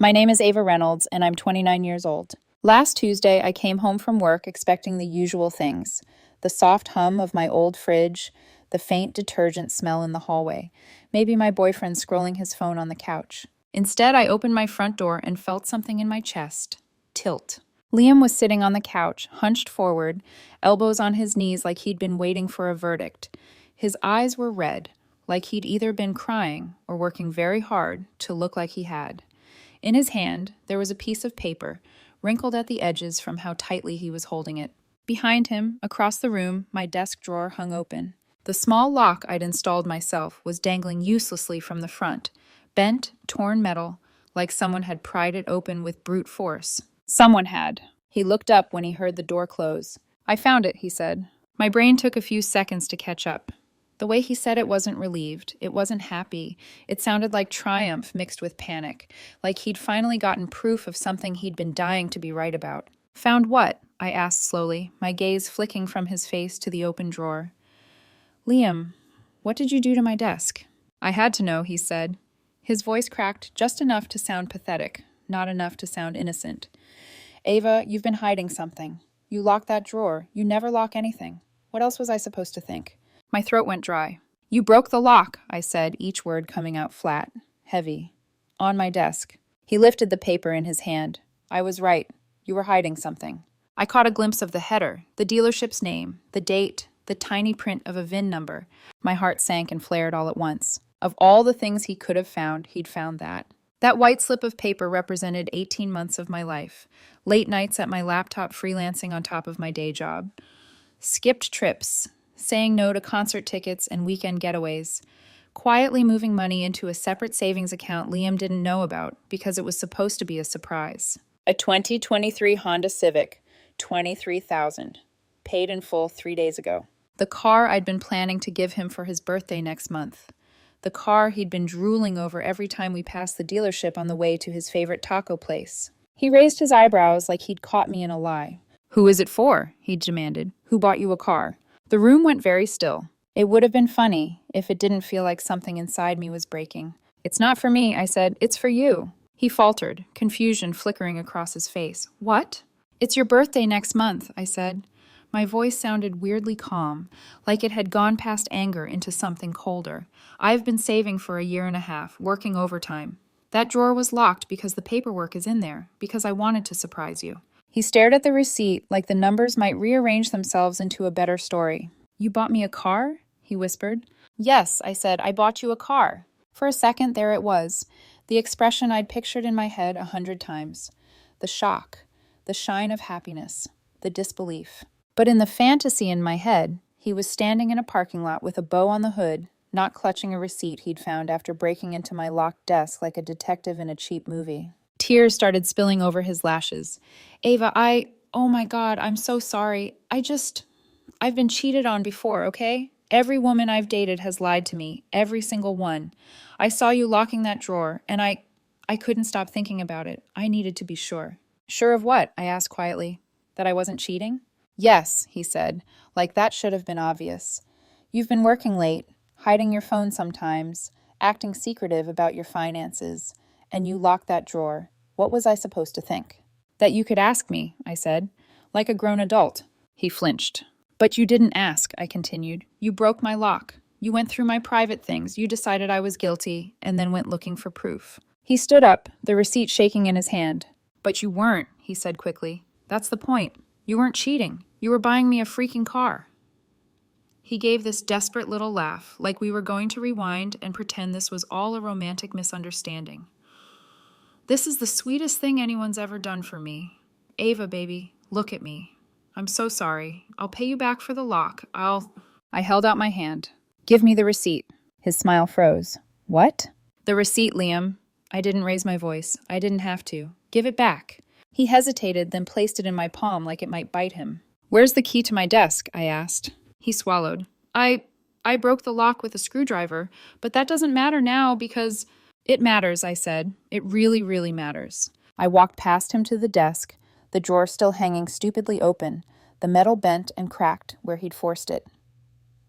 My name is Ava Reynolds, and I'm 29 years old. Last Tuesday, I came home from work expecting the usual things: the soft hum of my old fridge, the faint detergent smell in the hallway, maybe my boyfriend scrolling his phone on the couch. Instead, I opened my front door and felt something in my chest tilt. Liam was sitting on the couch, hunched forward, elbows on his knees like he'd been waiting for a verdict. His eyes were red, like he'd either been crying or working very hard to look like he had. In his hand, there was a piece of paper, wrinkled at the edges from how tightly he was holding it. Behind him, across the room, my desk drawer hung open. The small lock I'd installed myself was dangling uselessly from the front, bent, torn metal, like someone had pried it open with brute force. Someone had. He looked up when he heard the door close. "I found it," he said. My brain took a few seconds to catch up. The way he said it wasn't relieved. It wasn't happy. It sounded like triumph mixed with panic, like he'd finally gotten proof of something he'd been dying to be right about. "Found what?" I asked slowly, my gaze flicking from his face to the open drawer. "Liam, what did you do to my desk?" "I had to know," he said. His voice cracked just enough to sound pathetic, not enough to sound innocent. "Ava, you've been hiding something. You locked that drawer. You never lock anything. What else was I supposed to think?" My throat went dry. "You broke the lock," I said, each word coming out flat, heavy. "On my desk." He lifted the paper in his hand. "I was right. You were hiding something." I caught a glimpse of the header, the dealership's name, the date, the tiny print of a VIN number. My heart sank and flared all at once. Of all the things he could have found, he'd found that. That white slip of paper represented 18 months of my life. Late nights at my laptop freelancing on top of my day job. Skipped trips, saying no to concert tickets and weekend getaways. Quietly moving money into a separate savings account Liam didn't know about because it was supposed to be a surprise. A 2023 Honda Civic, $23,000. Paid in full 3 days ago. The car I'd been planning to give him for his birthday next month. The car he'd been drooling over every time we passed the dealership on the way to his favorite taco place. He raised his eyebrows like he'd caught me in a lie. "Who is it for?" he demanded. "Who bought you a car?" The room went very still. It would have been funny if it didn't feel like something inside me was breaking. "It's not for me," I said. "It's for you." He faltered, confusion flickering across his face. "What?" "It's your birthday next month," I said. My voice sounded weirdly calm, like it had gone past anger into something colder. "I've been saving for a year and a half, working overtime. That drawer was locked because the paperwork is in there, because I wanted to surprise you." He stared at the receipt like the numbers might rearrange themselves into a better story. "You bought me a car?" he whispered. "Yes," I said, "I bought you a car." For a second, there it was, the expression I'd pictured in my head 100 times. The shock, the shine of happiness, the disbelief. But in the fantasy in my head, he was standing in a parking lot with a bow on the hood, not clutching a receipt he'd found after breaking into my locked desk like a detective in a cheap movie. Tears started spilling over his lashes. "Ava, oh my God, I'm so sorry. I've been cheated on before, okay? Every woman I've dated has lied to me, every single one. I saw you locking that drawer, and I couldn't stop thinking about it. I needed to be sure." "Sure of what?" I asked quietly. "That I wasn't cheating?" "Yes," he said, like that should have been obvious. "You've been working late, hiding your phone sometimes, acting secretive about your finances, and you locked that drawer. What was I supposed to think?" "That you could ask me," I said, "like a grown adult." He flinched. "But you didn't ask," I continued. "You broke my lock. You went through my private things. You decided I was guilty, and then went looking for proof." He stood up, the receipt shaking in his hand. "But you weren't," he said quickly. "That's the point. You weren't cheating. You were buying me a freaking car." He gave this desperate little laugh, like we were going to rewind and pretend this was all a romantic misunderstanding. "This is the sweetest thing anyone's ever done for me. Ava, baby, look at me. I'm so sorry. I'll pay you back for the lock. I held out my hand. "Give me the receipt." His smile froze. "What?" "The receipt, Liam." I didn't raise my voice. I didn't have to. "Give it back." He hesitated, then placed it in my palm like it might bite him. "Where's the key to my desk?" I asked. He swallowed. I broke the lock with a screwdriver, but that doesn't matter now because—" "It matters," I said. "It really, really matters." I walked past him to the desk, the drawer still hanging stupidly open, the metal bent and cracked where he'd forced it.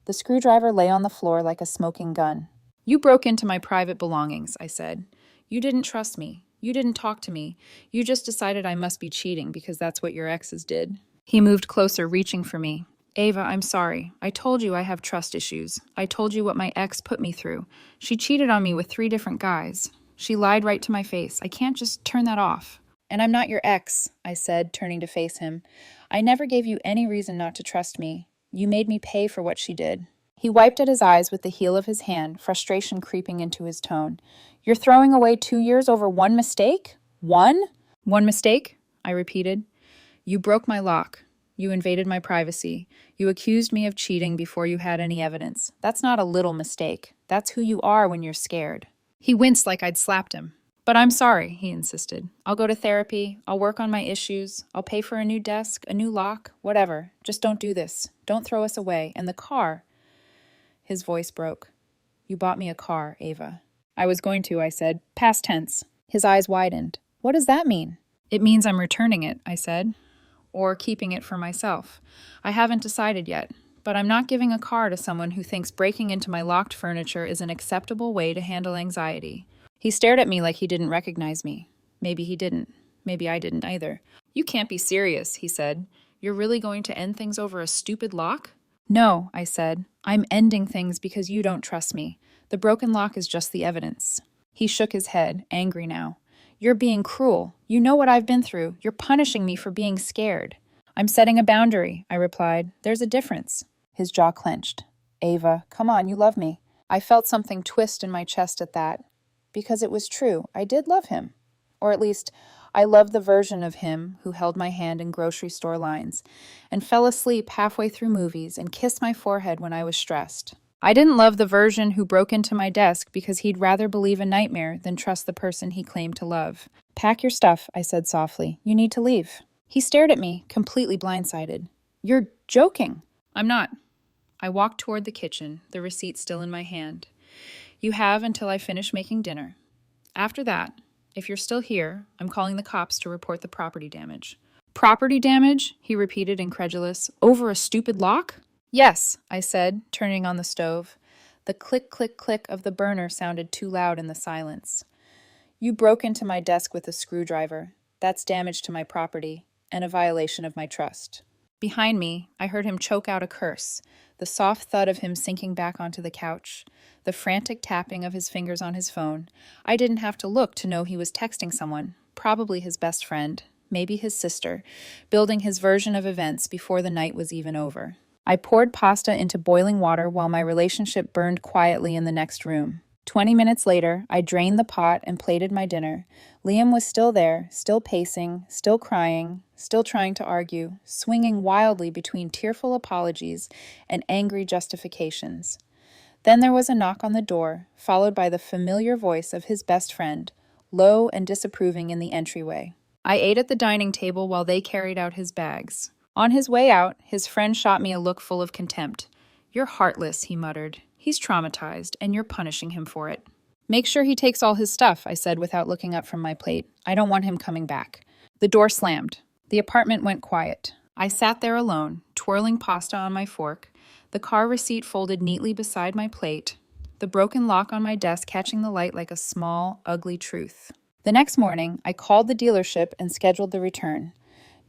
The screwdriver lay on the floor like a smoking gun. "You broke into my private belongings," I said. "You didn't trust me. You didn't talk to me. You just decided I must be cheating because that's what your exes did. He moved closer, reaching for me. Ava, I'm sorry. I told you I have trust issues. I told you what my ex put me through. She cheated on me with 3 different guys. She lied right to my face. I can't just turn that off. And I'm not your ex, I said, turning to face him. I never gave you any reason not to trust me. You made me pay for what she did. He wiped at his eyes with the heel of his hand, frustration creeping into his tone. You're throwing away 2 years over one mistake? One? One mistake? I repeated. You broke my lock. You invaded my privacy. You accused me of cheating before you had any evidence. That's not a little mistake. That's who you are when you're scared. He winced like I'd slapped him. But I'm sorry, he insisted. I'll go to therapy. I'll work on my issues. I'll pay for a new desk, a new lock, whatever. Just don't do this. Don't throw us away. And the car. His voice broke. You bought me a car, Ava. I was going to, I said. Past tense. His eyes widened. What does that mean? It means I'm returning it, I said. Or keeping it for myself. I haven't decided yet. But I'm not giving a car to someone who thinks breaking into my locked furniture is an acceptable way to handle anxiety. He stared at me like he didn't recognize me. Maybe he didn't. Maybe I didn't either. You can't be serious, he said. You're really going to end things over a stupid lock? No, I said. I'm ending things because you don't trust me. The broken lock is just the evidence. He shook his head, angry now. You're being cruel. You know what I've been through. You're punishing me for being scared. I'm setting a boundary, I replied. There's a difference. His jaw clenched. Ava, come on, you love me. I felt something twist in my chest at that. Because it was true. I did love him. Or at least, I loved the version of him who held my hand in grocery store lines and fell asleep halfway through movies and kissed my forehead when I was stressed. I didn't love the version who broke into my desk because he'd rather believe a nightmare than trust the person he claimed to love. Pack your stuff, I said softly. You need to leave. He stared at me, completely blindsided. You're joking. I'm not. I walked toward the kitchen, the receipt still in my hand. You have until I finish making dinner. After that, if you're still here, I'm calling the cops to report the property damage. Property damage? He repeated, incredulous. Over a stupid lock? Yes, I said, turning on the stove. The click, click, click of the burner sounded too loud in the silence. You broke into my desk with a screwdriver. That's damage to my property and a violation of my trust. Behind me, I heard him choke out a curse, the soft thud of him sinking back onto the couch, the frantic tapping of his fingers on his phone. I didn't have to look to know he was texting someone, probably his best friend, maybe his sister, building his version of events before the night was even over. I poured pasta into boiling water while my relationship burned quietly in the next room. 20 minutes later, I drained the pot and plated my dinner. Liam was still there, still pacing, still crying, still trying to argue, swinging wildly between tearful apologies and angry justifications. Then there was a knock on the door, followed by the familiar voice of his best friend, low and disapproving in the entryway. I ate at the dining table while they carried out his bags. On his way out, his friend shot me a look full of contempt. You're heartless, he muttered. He's traumatized, and you're punishing him for it. Make sure he takes all his stuff, I said without looking up from my plate. I don't want him coming back. The door slammed. The apartment went quiet. I sat there alone, twirling pasta on my fork, the car receipt folded neatly beside my plate, the broken lock on my desk catching the light like a small, ugly truth. The next morning, I called the dealership and scheduled the return.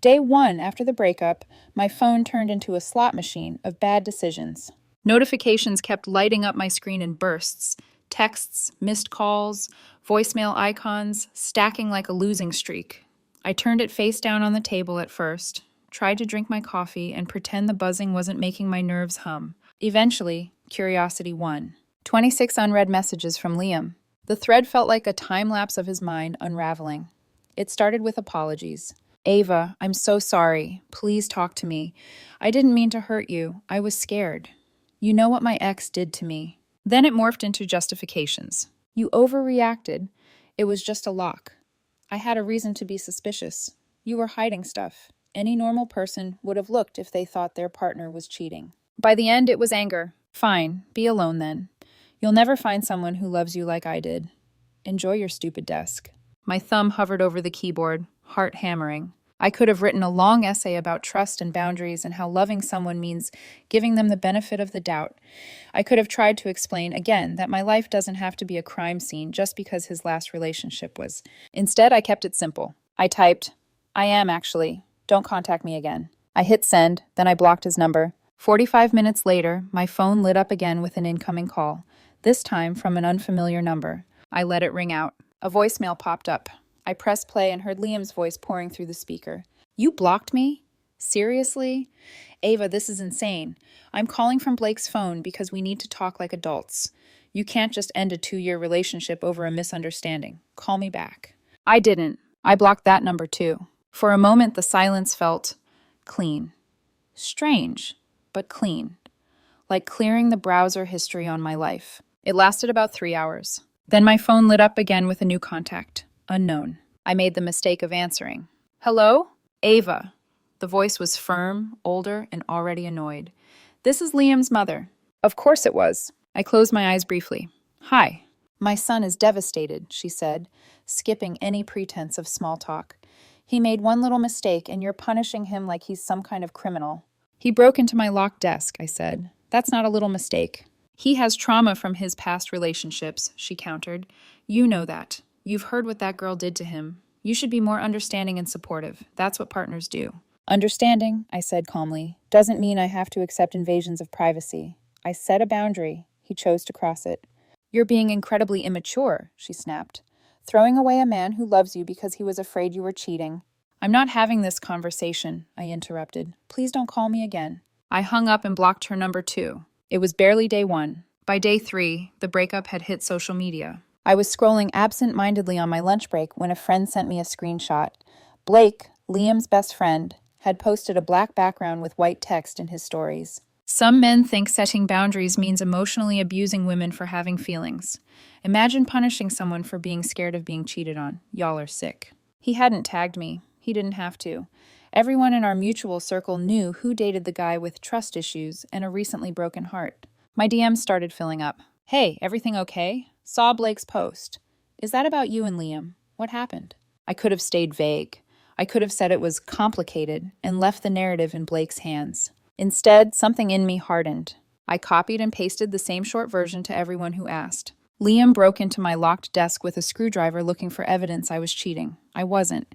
Day 1 after the breakup, my phone turned into a slot machine of bad decisions. Notifications kept lighting up my screen in bursts. Texts, missed calls, voicemail icons, stacking like a losing streak. I turned it face down on the table at first, tried to drink my coffee and pretend the buzzing wasn't making my nerves hum. Eventually, curiosity won. 26 unread messages from Liam. The thread felt like a time-lapse of his mind unraveling. It started with apologies. Ava, I'm so sorry. Please talk to me. I didn't mean to hurt you. I was scared. You know what my ex did to me. Then it morphed into justifications. You overreacted. It was just a lock. I had a reason to be suspicious. You were hiding stuff. Any normal person would have looked if they thought their partner was cheating. By the end, it was anger. Fine, be alone then. You'll never find someone who loves you like I did. Enjoy your stupid desk. My thumb hovered over the keyboard, heart hammering. I could have written a long essay about trust and boundaries and how loving someone means giving them the benefit of the doubt. I could have tried to explain, again, that my life doesn't have to be a crime scene just because his last relationship was. Instead, I kept it simple. I typed, I am actually. Don't contact me again. I hit send, then I blocked his number. 45 minutes later, my phone lit up again with an incoming call, this time from an unfamiliar number. I let it ring out. A voicemail popped up. I pressed play and heard Liam's voice pouring through the speaker. You blocked me? Seriously? Ava, this is insane. I'm calling from Blake's phone because we need to talk like adults. You can't just end a 2-year relationship over a misunderstanding. Call me back. I didn't. I blocked that number too. For a moment, the silence felt clean. Strange, but clean. Like clearing the browser history on my life. It lasted about 3 hours. Then my phone lit up again with a new contact. Unknown. I made the mistake of answering. Hello? Ava. The voice was firm, older, and already annoyed. This is Liam's mother. Of course it was. I closed my eyes briefly. Hi. My son is devastated, she said, skipping any pretense of small talk. He made one little mistake, and you're punishing him like he's some kind of criminal. He broke into my locked desk, I said. That's not a little mistake. He has trauma from his past relationships, she countered. You know that. You've heard what that girl did to him. You should be more understanding and supportive. That's what partners do. Understanding, I said calmly, doesn't mean I have to accept invasions of privacy. I set a boundary. He chose to cross it. You're being incredibly immature, she snapped. Throwing away a man who loves you because he was afraid you were cheating. I'm not having this conversation, I interrupted. Please don't call me again. I hung up and blocked her number 2. It was barely day 1. By day 3, the breakup had hit social media. I was scrolling absent-mindedly on my lunch break when a friend sent me a screenshot. Blake, Liam's best friend, had posted a black background with white text in his stories. Some men think setting boundaries means emotionally abusing women for having feelings. Imagine punishing someone for being scared of being cheated on. Y'all are sick. He hadn't tagged me. He didn't have to. Everyone in our mutual circle knew who dated the guy with trust issues and a recently broken heart. My DMs started filling up. Hey, everything okay? Saw Blake's post. Is that about you and Liam? What happened? I could have stayed vague. I could have said it was complicated and left the narrative in Blake's hands. Instead, something in me hardened. I copied and pasted the same short version to everyone who asked. Liam broke into my locked desk with a screwdriver looking for evidence I was cheating. I wasn't.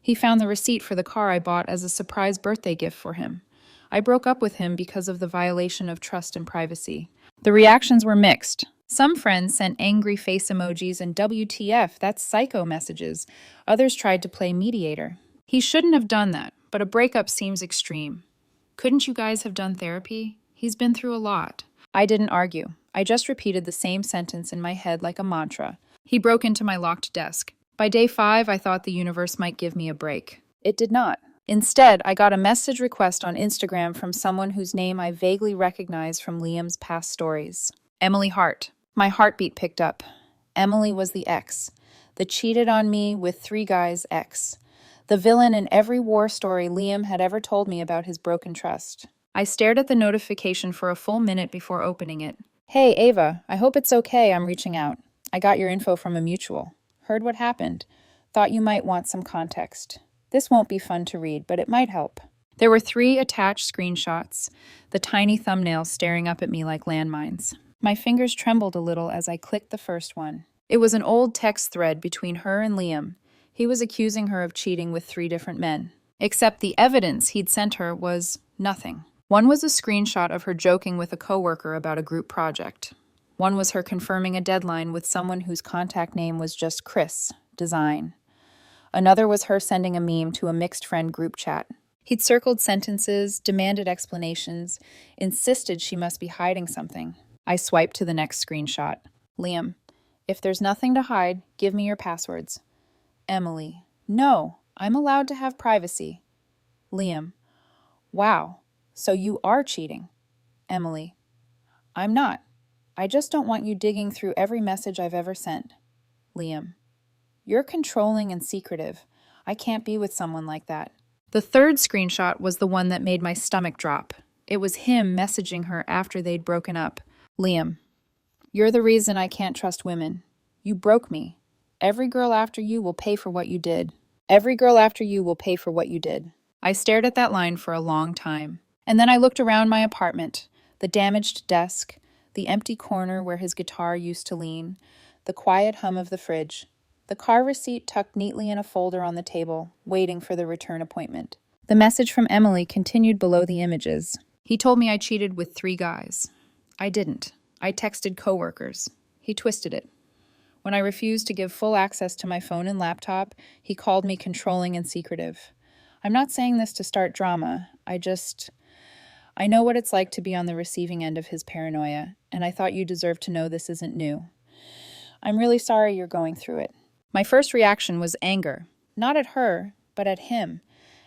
He found the receipt for the car I bought as a surprise birthday gift for him. I broke up with him because of the violation of trust and privacy. The reactions were mixed. Some friends sent angry face emojis and WTF, that's psycho messages. Others tried to play mediator. He shouldn't have done that, but a breakup seems extreme. Couldn't you guys have done therapy? He's been through a lot. I didn't argue. I just repeated the same sentence in my head like a mantra. He broke into my locked desk. By day 5, I thought the universe might give me a break. It did not. Instead, I got a message request on Instagram from someone whose name I vaguely recognized from Liam's past stories. Emily Hart. My heartbeat picked up. Emily was the ex. The cheated on me with 3 guys ex. The villain in every war story Liam had ever told me about his broken trust. I stared at the notification for a full minute before opening it. Hey, Ava, I hope it's okay I'm reaching out. I got your info from a mutual. Heard what happened. Thought you might want some context. This won't be fun to read, but it might help. There were 3 attached screenshots, the tiny thumbnails staring up at me like landmines. My fingers trembled a little as I clicked the first one. It was an old text thread between her and Liam. He was accusing her of cheating with 3 different men. Except the evidence he'd sent her was nothing. One was a screenshot of her joking with a coworker about a group project. One was her confirming a deadline with someone whose contact name was just Chris, Design. Another was her sending a meme to a mixed friend group chat. He'd circled sentences, demanded explanations, insisted she must be hiding something. I swiped to the next screenshot. Liam, if there's nothing to hide, give me your passwords. Emily, no, I'm allowed to have privacy. Liam, wow, so you are cheating. Emily, I'm not. I just don't want you digging through every message I've ever sent. Liam, you're controlling and secretive. I can't be with someone like that. The third screenshot was the one that made my stomach drop. It was him messaging her after they'd broken up. Liam, you're the reason I can't trust women. You broke me. Every girl after you will pay for what you did. Every girl after you will pay for what you did. I stared at that line for a long time. And then I looked around my apartment, the damaged desk, the empty corner where his guitar used to lean, the quiet hum of the fridge, the car receipt tucked neatly in a folder on the table, waiting for the return appointment. The message from Emily continued below the images. He told me I cheated with 3 guys. I didn't. I texted coworkers. He twisted it. When I refused to give full access to my phone and laptop, he called me controlling and secretive. I'm not saying this to start drama. I know what it's like to be on the receiving end of his paranoia, and I thought you deserved to know this isn't new. I'm really sorry you're going through it. My first reaction was anger, not at her, but at him,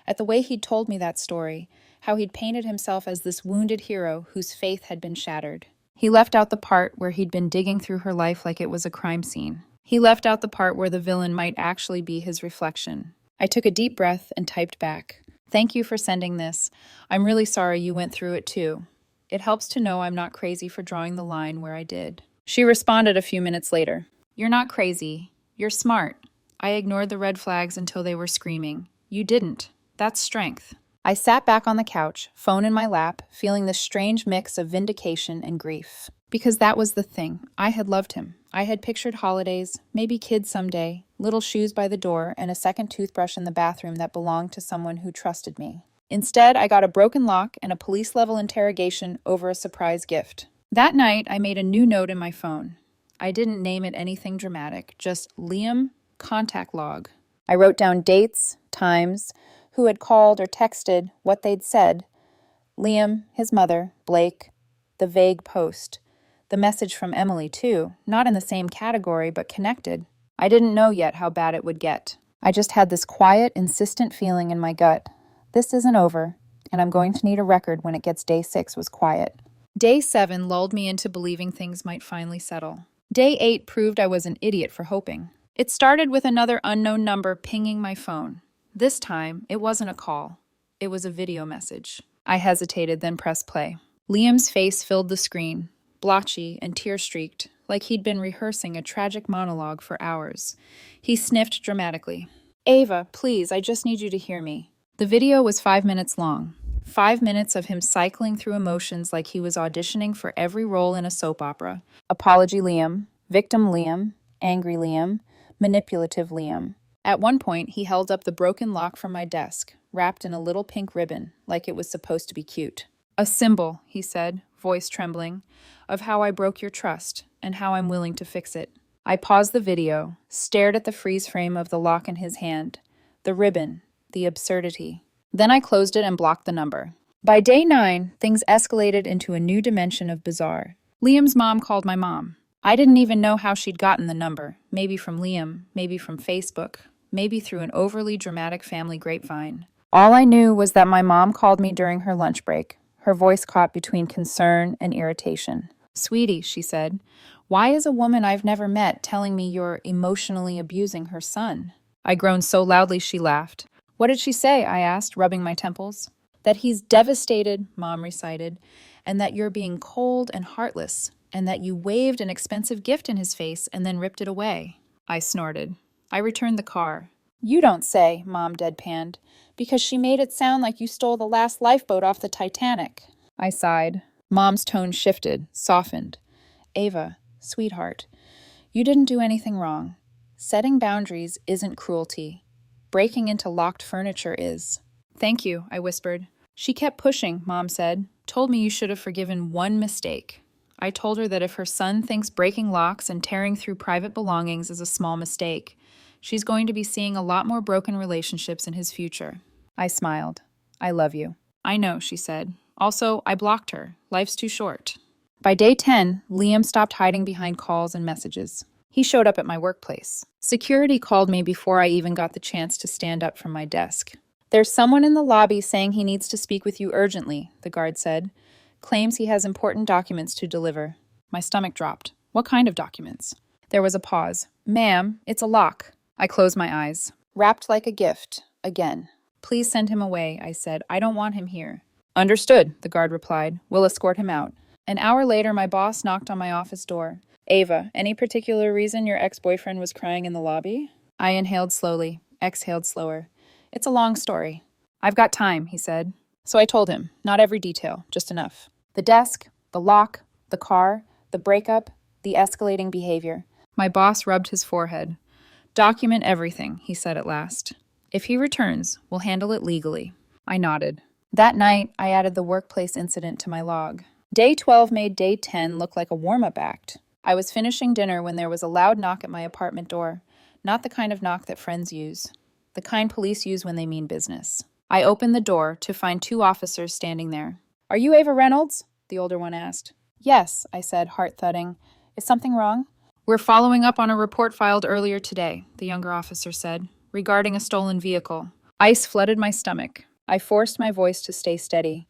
at the way he'd told me that story, how he'd painted himself as this wounded hero whose faith had been shattered. He left out the part where he'd been digging through her life like it was a crime scene. He left out the part where the villain might actually be his reflection. I took a deep breath and typed back. Thank you for sending this. I'm really sorry you went through it too. It helps to know I'm not crazy for drawing the line where I did. She responded a few minutes later. You're not crazy. You're smart. I ignored the red flags until they were screaming. You didn't. That's strength. I sat back on the couch, phone in my lap, feeling this strange mix of vindication and grief. Because that was the thing. I had loved him. I had pictured holidays, maybe kids someday, little shoes by the door, and a second toothbrush in the bathroom that belonged to someone who trusted me. Instead, I got a broken lock and a police-level interrogation over a surprise gift. That night, I made a new note in my phone. I didn't name it anything dramatic, just Liam, contact log. I wrote down dates, times, who had called or texted, what they'd said. Liam, his mother, Blake, the vague post. The message from Emily, too, not in the same category, but connected. I didn't know yet how bad it would get. I just had this quiet, insistent feeling in my gut. This isn't over, and I'm going to need a record when it gets day 6 was quiet. Day 7 lulled me into believing things might finally settle. Day 8 proved I was an idiot for hoping. It started with another unknown number pinging my phone. This time, it wasn't a call. It was a video message. I hesitated, then pressed play. Liam's face filled the screen, blotchy and tear-streaked, like he'd been rehearsing a tragic monologue for hours. He sniffed dramatically. Ava, please, I just need you to hear me. The video was 5 minutes long. 5 minutes of him cycling through emotions like he was auditioning for every role in a soap opera. Apology Liam, victim Liam, angry Liam, manipulative Liam. At one point, he held up the broken lock from my desk, wrapped in a little pink ribbon, like it was supposed to be cute. A symbol, he said, voice trembling, of how I broke your trust and how I'm willing to fix it. I paused the video, stared at the freeze frame of the lock in his hand, the ribbon, the absurdity. Then I closed it and blocked the number. By day 9, things escalated into a new dimension of bizarre. Liam's mom called my mom. I didn't even know how she'd gotten the number, maybe from Liam, maybe from Facebook, maybe through an overly dramatic family grapevine. All I knew was that my mom called me during her lunch break, her voice caught between concern and irritation. Sweetie, she said, why is a woman I've never met telling me you're emotionally abusing her son? I groaned so loudly she laughed. What did she say? I asked, rubbing my temples. That he's devastated, Mom recited, and that you're being cold and heartless, and that you waved an expensive gift in his face and then ripped it away. I snorted. I returned the car. You don't say, Mom deadpanned, because she made it sound like you stole the last lifeboat off the Titanic. I sighed. Mom's tone shifted, softened. Ava, sweetheart, you didn't do anything wrong. Setting boundaries isn't cruelty. Breaking into locked furniture is. Thank you, I whispered. She kept pushing, Mom said. Told me you should have forgiven one mistake. I told her that if her son thinks breaking locks and tearing through private belongings is a small mistake, she's going to be seeing a lot more broken relationships in his future. I smiled. I love you. I know, she said. Also, I blocked her. Life's too short. By day 10, Liam stopped hiding behind calls and messages. He showed up at my workplace. Security called me before I even got the chance to stand up from my desk. There's someone in the lobby saying he needs to speak with you urgently, the guard said. Claims he has important documents to deliver. My stomach dropped. What kind of documents? There was a pause. Ma'am, it's a lock. I closed my eyes. Wrapped like a gift. Again. Please send him away, I said. I don't want him here. Understood, the guard replied. We'll escort him out. An hour later, my boss knocked on my office door. Ava, any particular reason your ex-boyfriend was crying in the lobby? I inhaled slowly. exhaled slower. It's a long story. I've got time, he said. So I told him, not every detail, just enough. The desk, the lock, the car, the breakup, the escalating behavior. My boss rubbed his forehead. Document everything, he said at last. If he returns, we'll handle it legally. I nodded. That night, I added the workplace incident to my log. Day 12 made day 10 look like a warm-up act. I was finishing dinner when there was a loud knock at my apartment door. Not the kind of knock that friends use. The kind police use when they mean business. I opened the door to find 2 officers standing there. Are you Ava Reynolds? The older one asked. Yes, I said, heart thudding. Is something wrong? We're following up on a report filed earlier today, the younger officer said, regarding a stolen vehicle. Ice flooded my stomach. I forced my voice to stay steady.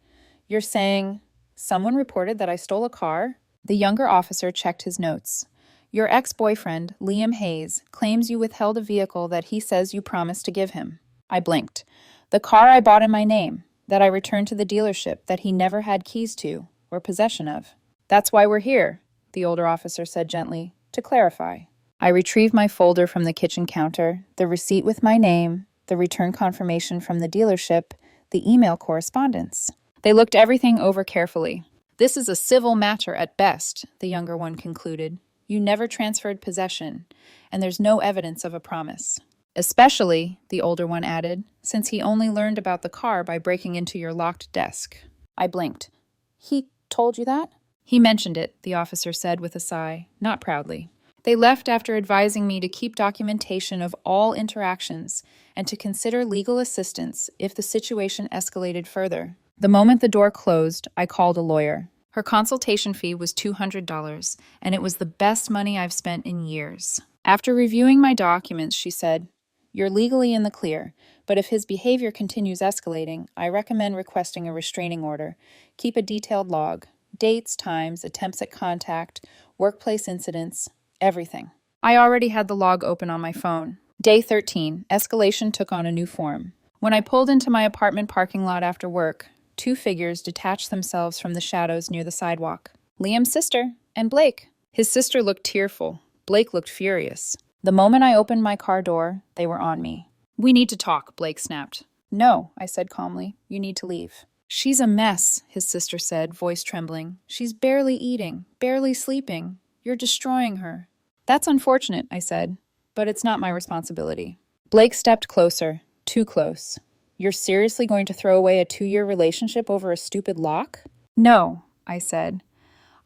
You're saying someone reported that I stole a car? The younger officer checked his notes. Your ex-boyfriend, Liam Hayes, claims you withheld a vehicle that he says you promised to give him. I blinked. The car I bought in my name, that I returned to the dealership that he never had keys to or possession of. That's why we're here, the older officer said gently, to clarify. I retrieved my folder from the kitchen counter, the receipt with my name, the return confirmation from the dealership, the email correspondence. They looked everything over carefully. This is a civil matter at best, the younger one concluded. You never transferred possession, and there's no evidence of a promise. Especially, the older one added, since he only learned about the car by breaking into your locked desk. I blinked. He told you that? He mentioned it, the officer said with a sigh, not proudly. They left after advising me to keep documentation of all interactions and to consider legal assistance if the situation escalated further. The moment the door closed, I called a lawyer. Her consultation fee was $200, and it was the best money I've spent in years. After reviewing my documents, she said, You're legally in the clear, but if his behavior continues escalating, I recommend requesting a restraining order. Keep a detailed log. Dates, times, attempts at contact, workplace incidents, everything. I already had the log open on my phone. Day 13, escalation took on a new form. When I pulled into my apartment parking lot after work, 2 figures detached themselves from the shadows near the sidewalk. Liam's sister and Blake. His sister looked tearful. Blake looked furious. The moment I opened my car door, they were on me. We need to talk, Blake snapped. No, I said calmly. You need to leave. She's a mess, his sister said, voice trembling. She's barely eating, barely sleeping. You're destroying her. That's unfortunate, I said, but it's not my responsibility. Blake stepped closer, too close. You're seriously going to throw away a 2-year relationship over a stupid lock? No, I said.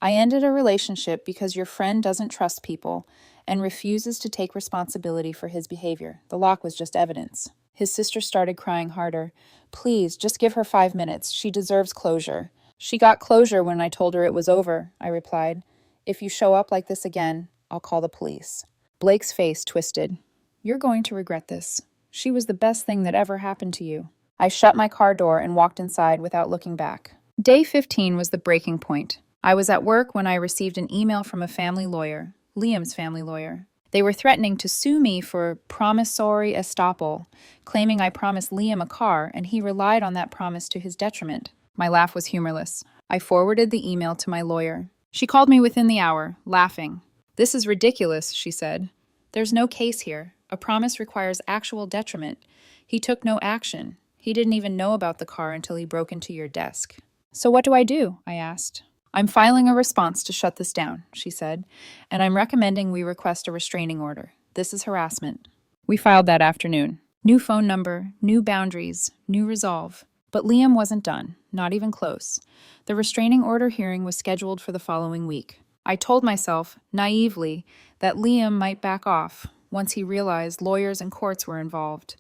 I ended a relationship because your friend doesn't trust people and refuses to take responsibility for his behavior. The lock was just evidence. His sister started crying harder. Please, just give her 5 minutes. She deserves closure. She got closure when I told her it was over, I replied. If you show up like this again, I'll call the police. Blake's face twisted. You're going to regret this. She was the best thing that ever happened to you. I shut my car door and walked inside without looking back. Day 15 was the breaking point. I was at work when I received an email from a family lawyer, Liam's family lawyer. They were threatening to sue me for promissory estoppel, claiming I promised Liam a car and he relied on that promise to his detriment. My laugh was humorless. I forwarded the email to my lawyer. She called me within the hour, laughing. This is ridiculous, she said. There's no case here. A promise requires actual detriment. He took no action. He didn't even know about the car until he broke into your desk. So what do I do? I asked. I'm filing a response to shut this down, she said, and I'm recommending we request a restraining order. This is harassment. We filed that afternoon. New phone number, new boundaries, new resolve. But Liam wasn't done, not even close. The restraining order hearing was scheduled for the following week. I told myself, naively, that Liam might back off once he realized lawyers and courts were involved,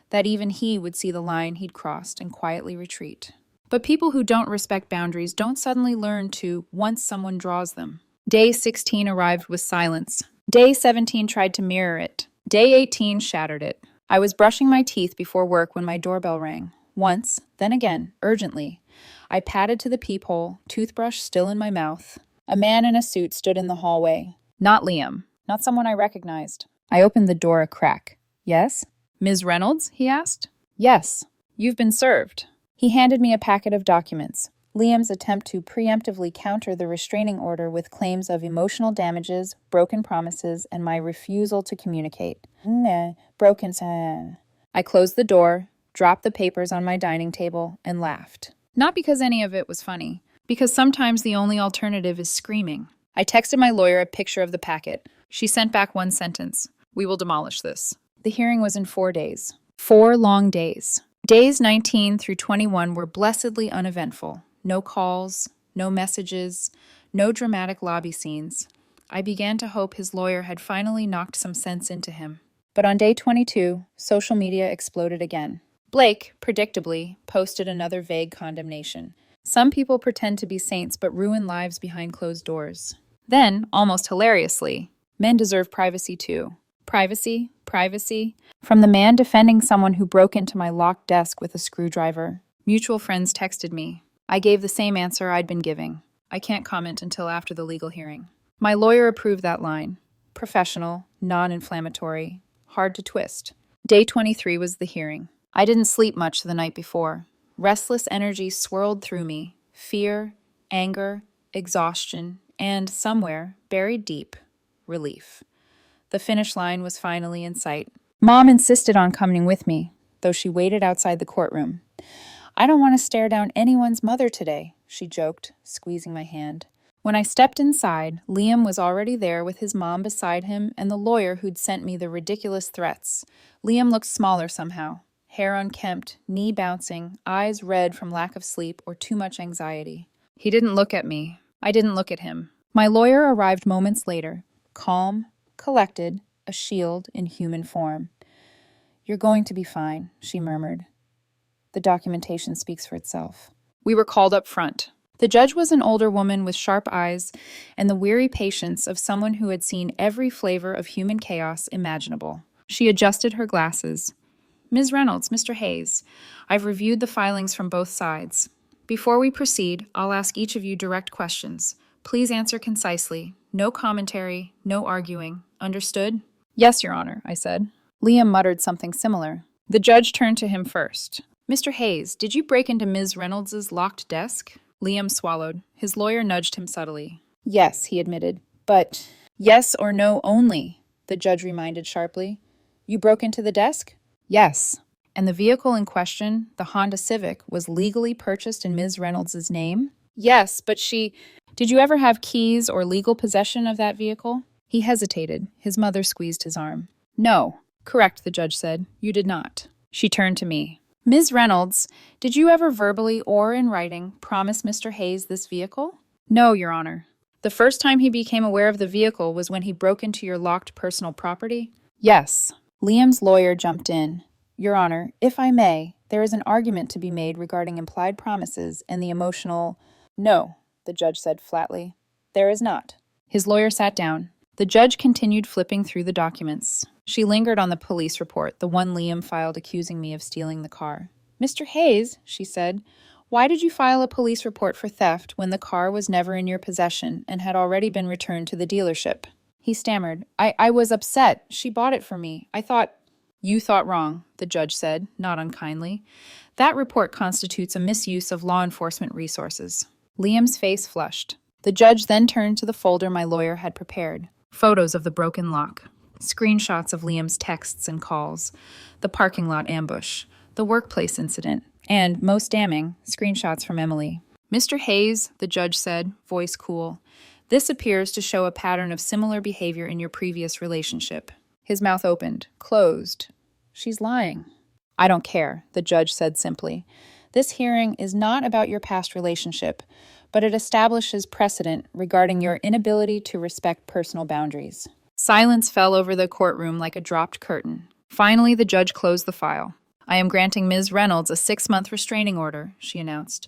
that even he would see the line he'd crossed and quietly retreat. But people who don't respect boundaries don't suddenly learn to once someone draws them. Day 16 arrived with silence. Day 17 tried to mirror it. Day 18 shattered it. I was brushing my teeth before work when my doorbell rang. Once, then again, urgently. I padded to the peephole, toothbrush still in my mouth. A man in a suit stood in the hallway. Not Liam. Not someone I recognized. I opened the door a crack. Yes? Ms. Reynolds? He asked. Yes. You've been served. He handed me a packet of documents. Liam's attempt to preemptively counter the restraining order with claims of emotional damages, broken promises, and my refusal to communicate. I closed the door, dropped the papers on my dining table, and laughed. Not because any of it was funny, because sometimes the only alternative is screaming. I texted my lawyer a picture of the packet. She sent back one sentence: "We will demolish this." The hearing was in 4 days. 4 long days. Days 19 through 21 were blessedly uneventful. No calls, no messages, no dramatic lobby scenes. I began to hope his lawyer had finally knocked some sense into him. But on day 22, social media exploded again. Blake, predictably, posted another vague condemnation. Some people pretend to be saints but ruin lives behind closed doors. Then, almost hilariously, men deserve privacy too. Privacy, privacy. From the man defending someone who broke into my locked desk with a screwdriver. Mutual friends texted me. I gave the same answer I'd been giving. I can't comment until after the legal hearing. My lawyer approved that line. Professional, non-inflammatory, hard to twist. Day 23 was the hearing. I didn't sleep much the night before. Restless energy swirled through me. Fear, anger, exhaustion, and somewhere, buried deep, relief. The finish line was finally in sight. Mom insisted on coming with me, though she waited outside the courtroom. "I don't want to stare down anyone's mother today," she joked, squeezing my hand. When I stepped inside, Liam was already there with his mom beside him and the lawyer who'd sent me the ridiculous threats. Liam looked smaller somehow. Hair unkempt, knee bouncing, eyes red from lack of sleep or too much anxiety. He didn't look at me. I didn't look at him. My lawyer arrived moments later, calm, collected, a shield in human form. "You're going to be fine," she murmured. "The documentation speaks for itself." We were called up front. The judge was an older woman with sharp eyes and the weary patience of someone who had seen every flavor of human chaos imaginable. She adjusted her glasses. "Ms. Reynolds, Mr. Hayes, I've reviewed the filings from both sides. Before we proceed, I'll ask each of you direct questions. Please answer concisely. No commentary, no arguing. Understood?" "Yes, Your Honor," I said. Liam muttered something similar. The judge turned to him first. "Mr. Hayes, did you break into Ms. Reynolds's locked desk?" Liam swallowed. His lawyer nudged him subtly. "Yes," he admitted. "But—" "Yes or no only," the judge reminded sharply. "You broke into the desk?" "Yes." "And the vehicle in question, the Honda Civic, was legally purchased in Ms. Reynolds's name?" "Yes, but she—" "Did you ever have keys or legal possession of that vehicle?" He hesitated. His mother squeezed his arm. "No." "Correct," the judge said. "You did not." She turned to me. "Ms. Reynolds, did you ever verbally or in writing promise Mr. Hayes this vehicle?" "No, Your Honor." "The first time he became aware of the vehicle was when he broke into your locked personal property?" "Yes." Liam's lawyer jumped in. "Your Honor, if I may, there is an argument to be made regarding implied promises and the emotional—" "No," the judge said flatly. "There is not." His lawyer sat down. The judge continued flipping through the documents. She lingered on the police report, the one Liam filed accusing me of stealing the car. "Mr. Hayes," she said, "why did you file a police report for theft when the car was never in your possession and had already been returned to the dealership?" He stammered. I was upset. She bought it for me. I thought—" "You thought wrong," the judge said, not unkindly. "That report constitutes a misuse of law enforcement resources." Liam's face flushed. The judge then turned to the folder my lawyer had prepared. Photos of the broken lock, screenshots of Liam's texts and calls, the parking lot ambush, the workplace incident, and, most damning, screenshots from Emily. "Mr. Hayes," the judge said, voice cool, "this appears to show a pattern of similar behavior in your previous relationship." His mouth opened, closed. "She's lying." "I don't care," the judge said simply. "This hearing is not about your past relationship, but it establishes precedent regarding your inability to respect personal boundaries." Silence fell over the courtroom like a dropped curtain. Finally, the judge closed the file. "I am granting Ms. Reynolds a 6-month restraining order," she announced.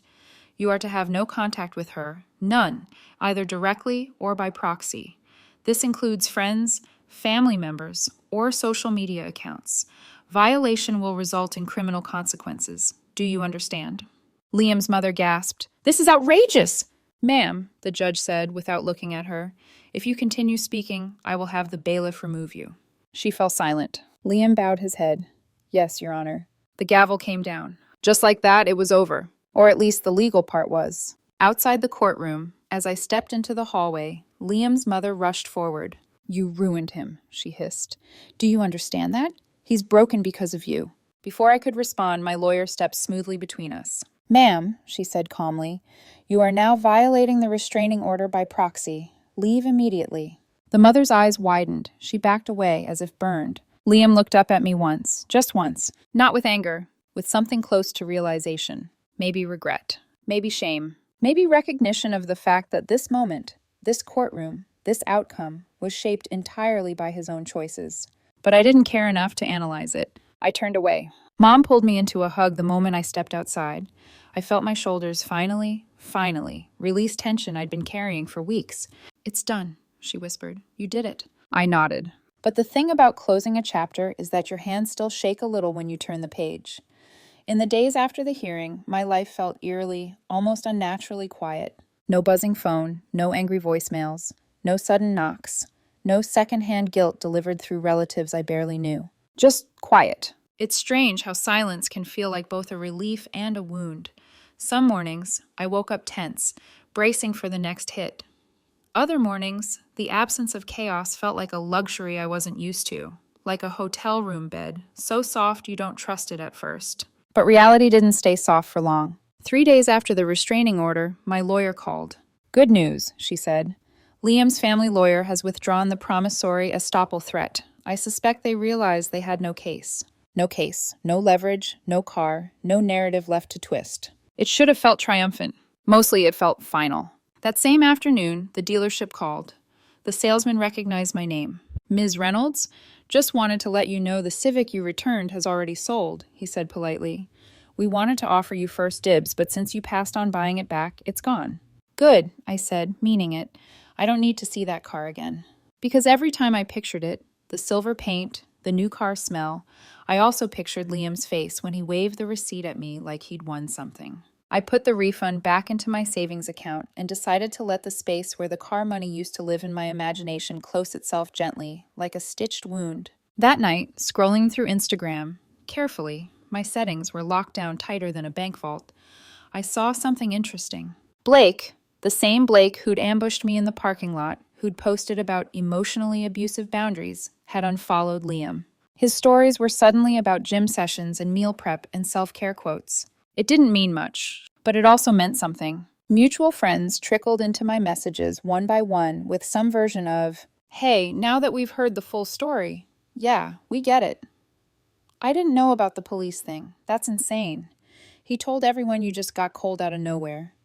"You are to have no contact with her, none, either directly or by proxy. This includes friends, family members, or social media accounts. Violation will result in criminal consequences. Do you understand?" Liam's mother gasped. "This is outrageous!" "Ma'am," the judge said without looking at her, "if you continue speaking, I will have the bailiff remove you." She fell silent. Liam bowed his head. "Yes, Your Honor." The gavel came down. Just like that, it was over. Or at least the legal part was. Outside the courtroom, as I stepped into the hallway, Liam's mother rushed forward. "You ruined him," she hissed. "Do you understand that? He's broken because of you. Before I could respond, my lawyer stepped smoothly between us. "Ma'am," she said calmly, "you are now violating the restraining order by proxy. Leave immediately." The mother's eyes widened. She backed away as if burned. Liam looked up at me once, just once, not with anger, with something close to realization. Maybe regret, maybe shame, maybe recognition of the fact that this moment, this courtroom, this outcome was shaped entirely by his own choices. But I didn't care enough to analyze it. I turned away. Mom pulled me into a hug the moment I stepped outside. I felt my shoulders finally release tension I'd been carrying for weeks. "It's done," she whispered. "You did it." I nodded. But the thing about closing a chapter is that your hands still shake a little when you turn the page. In the days after the hearing, my life felt eerily, almost unnaturally quiet. No buzzing phone, no angry voicemails, no sudden knocks, no secondhand guilt delivered through relatives I barely knew. Just quiet. It's strange how silence can feel like both a relief and a wound. Some mornings, I woke up tense, bracing for the next hit. Other mornings, the absence of chaos felt like a luxury I wasn't used to, like a hotel room bed, so soft you don't trust it at first. But reality didn't stay soft for long. 3 days after the restraining order, my lawyer called. "Good news," she said. "Liam's family lawyer has withdrawn the promissory estoppel threat. I suspect they realized they had no case. No case, no leverage, no car, no narrative left to twist." It should have felt triumphant. Mostly it felt final. That same afternoon, the dealership called. The salesman recognized my name. "Ms. Reynolds? Just wanted to let you know the Civic you returned has already sold," he said politely. "We wanted to offer you first dibs, but since you passed on buying it back, it's gone." "Good," I said, meaning it. "I don't need to see that car again." Because every time I pictured it, the silver paint, the new car smell, I also pictured Liam's face when he waved the receipt at me like he'd won something. I put the refund back into my savings account and decided to let the space where the car money used to live in my imagination close itself gently, like a stitched wound. That night, scrolling through Instagram, carefully, my settings were locked down tighter than a bank vault, I saw something interesting. Blake, the same Blake who'd ambushed me in the parking lot, who'd posted about emotionally abusive boundaries, had unfollowed Liam. His stories were suddenly about gym sessions and meal prep and self-care quotes. It didn't mean much, but it also meant something. Mutual friends trickled into my messages one by one with some version of, "Hey, now that we've heard the full story, yeah, we get it." I didn't know about the police thing. That's insane. He told everyone you just got cold out of nowhere.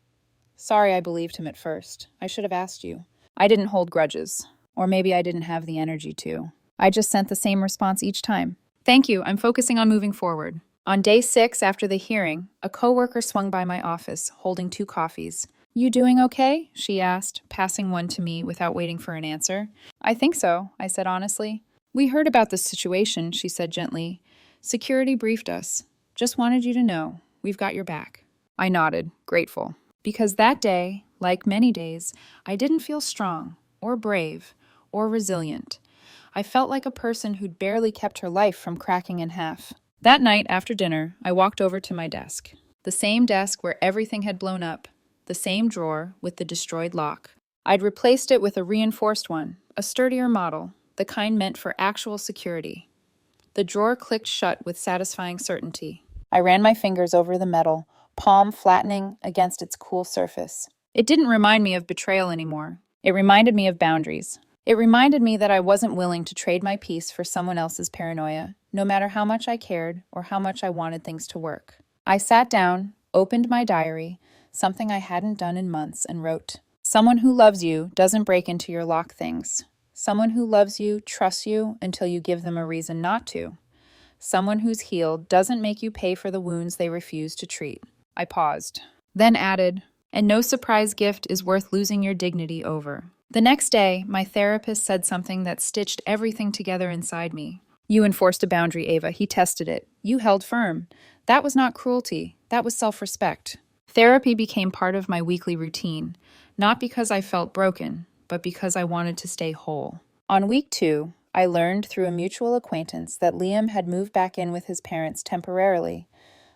Sorry I believed him at first. I should have asked you. I didn't hold grudges. Or maybe I didn't have the energy to. I just sent the same response each time. "Thank you, I'm focusing on moving forward." On day 6 after the hearing, a coworker swung by my office, holding 2 coffees. "You doing okay?" she asked, passing one to me without waiting for an answer. "I think so," I said honestly. "We heard about this situation," she said gently. "Security briefed us. Just wanted you to know, we've got your back." I nodded, grateful. Because that day, like many days, I didn't feel strong, or brave, or resilient. I felt like a person who'd barely kept her life from cracking in half. That night, after dinner, I walked over to my desk. The same desk where everything had blown up. The same drawer with the destroyed lock. I'd replaced it with a reinforced one, a sturdier model, the kind meant for actual security. The drawer clicked shut with satisfying certainty. I ran my fingers over the metal, palm flattening against its cool surface. It didn't remind me of betrayal anymore. It reminded me of boundaries. It reminded me that I wasn't willing to trade my peace for someone else's paranoia, no matter how much I cared or how much I wanted things to work. I sat down, opened my diary, something I hadn't done in months, and wrote, "Someone who loves you doesn't break into your locked things. Someone who loves you trusts you until you give them a reason not to. Someone who's healed doesn't make you pay for the wounds they refuse to treat." I paused, then added, "And no surprise gift is worth losing your dignity over." The next day, my therapist said something that stitched everything together inside me. "You enforced a boundary, Ava. He tested it. You held firm. That was not cruelty. That was self-respect." Therapy became part of my weekly routine, not because I felt broken, but because I wanted to stay whole. On week 2, I learned through a mutual acquaintance that Liam had moved back in with his parents temporarily.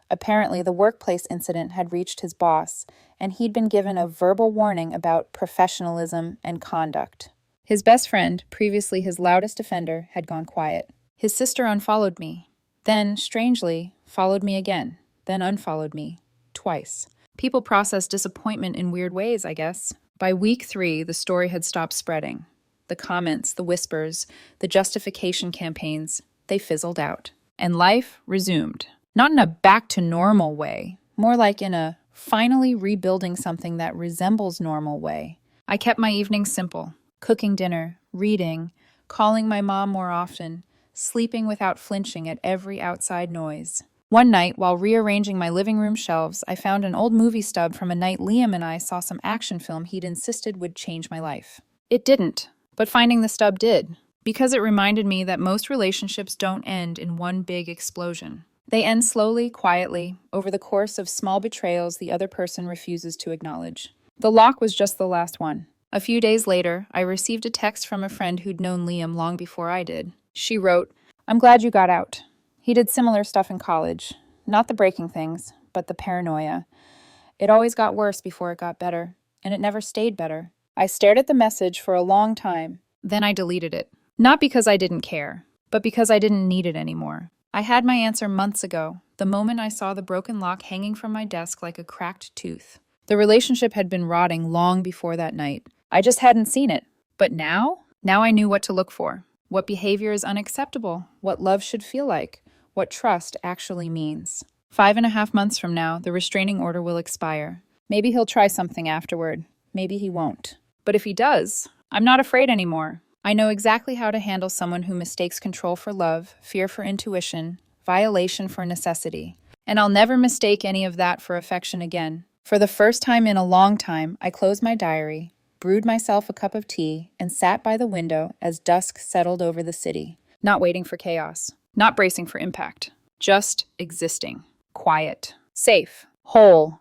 Apparently, the workplace incident had reached his boss, and he'd been given a verbal warning about professionalism and conduct. His best friend, previously his loudest offender, had gone quiet. His sister unfollowed me. Then, strangely, followed me again, then unfollowed me. Twice. People process disappointment in weird ways, I guess. By week 3, the story had stopped spreading. The comments, the whispers, the justification campaigns, they fizzled out. And life resumed. Not in a back to normal way, more like in a finally rebuilding something that resembles normal way. I kept my evenings simple, cooking dinner, reading, calling my mom more often, sleeping without flinching at every outside noise. One night, while rearranging my living room shelves, I found an old movie stub from a night Liam and I saw some action film he'd insisted would change my life. It didn't, but finding the stub did, because it reminded me that most relationships don't end in one big explosion. They end slowly, quietly, over the course of small betrayals the other person refuses to acknowledge. The lock was just the last one. A few days later, I received a text from a friend who'd known Liam long before I did. She wrote, "I'm glad you got out. He did similar stuff in college. Not the breaking things, but the paranoia. It always got worse before it got better, and it never stayed better." I stared at the message for a long time. Then I deleted it. Not because I didn't care, but because I didn't need it anymore. I had my answer months ago, the moment I saw the broken lock hanging from my desk like a cracked tooth. The relationship had been rotting long before that night. I just hadn't seen it. But now? Now I knew what to look for. What behavior is unacceptable, what love should feel like, what trust actually means. 5.5 months from now, the restraining order will expire. Maybe he'll try something afterward. Maybe he won't. But if he does, I'm not afraid anymore. I know exactly how to handle someone who mistakes control for love, fear for intuition, violation for necessity. And I'll never mistake any of that for affection again. For the first time in a long time, I closed my diary, brewed myself a cup of tea, and sat by the window as dusk settled over the city. Not waiting for chaos, not bracing for impact, just existing. Quiet, safe, whole,